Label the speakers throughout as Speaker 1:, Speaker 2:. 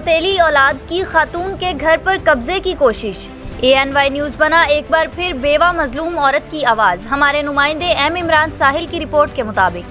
Speaker 1: सौतेली औलाद की खातून के घर पर कब्जे की कोशिश। ANY न्यूज़ बना एक बार फिर बेवा मजलूम औरत की आवाज़। हमारे नुमाइंदे M इमरान साहिल की रिपोर्ट के मुताबिक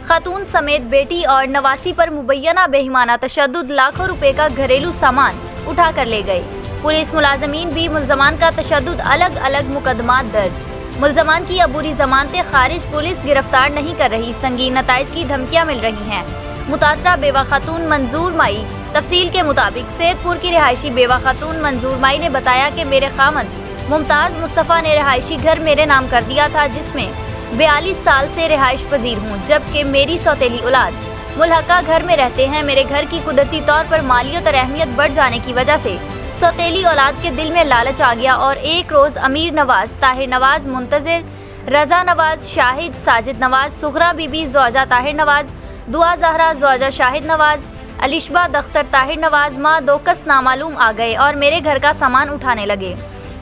Speaker 1: खातून समेत बेटी और नवासी पर मुबैना बेईमाना तशद्दुद लाखों रुपए का घरेलू सामान उठा कर ले गए। पुलिस मुलाजमीन भी मुल्जमान का तशद्दुद अलग अलग मुकदमात दर्ज। मुल्जमान की अबूरी जमानतें खारिज, पुलिस गिरफ्तार नहीं कर रही। संगीन नताइज की धमकियाँ मिल रही हैं। मुतासरा बेवा खातून मंजूर माई तफसील के मुताबिक सैदपुर की रिहायशी बेवा खातून मंजूर माई ने बताया कि मेरे खामद मुमताज़ मुस्तफ़ा ने रिहायशी घर मेरे नाम कर दिया था, जिसमें 42 साल से रिहाइश पजीर हूँ, जबकि मेरी सौतेली औलाद मुल्हका घर में रहते हैं। मेरे घर की कुदरती तौर पर मालियत और अहमियत बढ़ जाने की वजह से सौतेली औलाद के दिल में लालच आ गया और एक रोज़ अमीर नवाज, ताहिर नवाज, मुंतज़िर, रज़ा नवाज, शाहिद, साजिद नवाज, सुगरा बीबी, ज़ौजा ताहिर नवाज, दुआ ज़हरा, ज़ौजा शाहिद नवाज, अलिशबा दख्तर ताहिर नवाज, माँ दोकस नामालूम आ गए और मेरे घर का सामान उठाने लगे।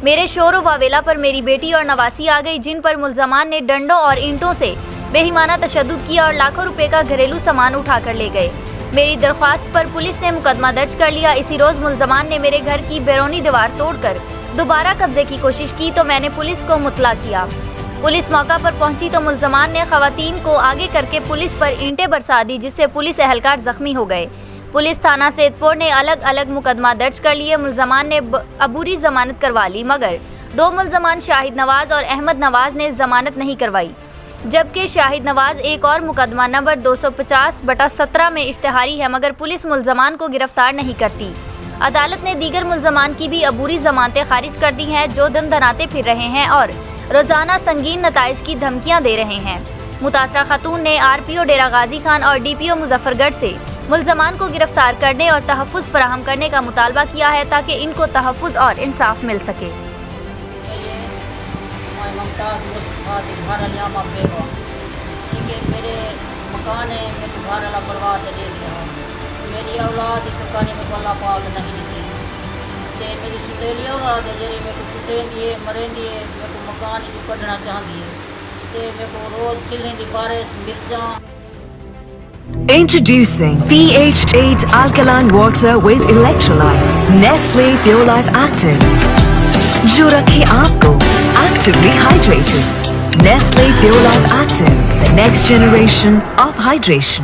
Speaker 1: मेरे शोर वावेला पर मेरी बेटी और नवासी आ गई, जिन पर मुल्जमान ने डंडों और ईंटों से बेईमाना तशद्दुद किया और लाखों रुपए का घरेलू सामान उठा कर ले गए। मेरी दरख्वास्त पर पुलिस ने मुकदमा दर्ज कर लिया। इसी रोज़ मुल्जमान ने मेरे घर की बैरूनी दीवार तोड़कर दोबारा कब्जे की कोशिश की तो मैंने पुलिस को मुतला किया। पुलिस मौका पर पहुंची तो मुल्जमान ने खवातीन को आगे करके पुलिस पर ईंटें बरसा दी, जिससे पुलिस एहलकार जख्मी हो गए। पुलिस थाना सैदपुर ने अलग अलग मुकदमा दर्ज कर लिए। मुल्जमान ने अबूरी जमानत करवा ली, मगर 2 मुल्जमान शाहिद नवाज और अहमद नवाज ने जमानत नहीं करवाई, जबकि शाहिद नवाज एक और मुकदमा नंबर 250/17 में इश्तिहारी है, मगर पुलिस मुल्जमान को गिरफ्तार नहीं करती। अदालत ने दीगर मुल्जमान की भी अबूरी जमानतें खारिज कर दी हैं, जो दंदनाते फिर रहे हैं और रोजाना संगीन नताइज की धमकियां दे रहे हैं। मुतासरा खातून ने RPO डेरा गाजी खान और DPO मुजफ्फरगढ़ से मुल्जमान को गिरफ्तार करने और तहफ़्फ़ुज़ फराहम करने का मुतालबा किया है, ताकि इनको तहफ़्फ़ुज़ और इंसाफ मिल सके।
Speaker 2: मेरे मकान है, मेरे घर वाला बर्बाद दे दिया। मेरी औलाद इस मकान में अल्लाह पाक नहीं दी ते मेरी सौतेली औलाद है जेरी मेरे को कुटेंदी है, मरेंदी है, मेरे को मकान जो कढ़ना चाहती है ते मेरे को रोज छिलने दी बारिश मिर्चा।
Speaker 3: Introducing pH 8 alkaline water with electrolytes, Nestle Pure Life Active, जो रखे आपको actively hydrated. Nestle Pure Life Active, the next generation of hydration.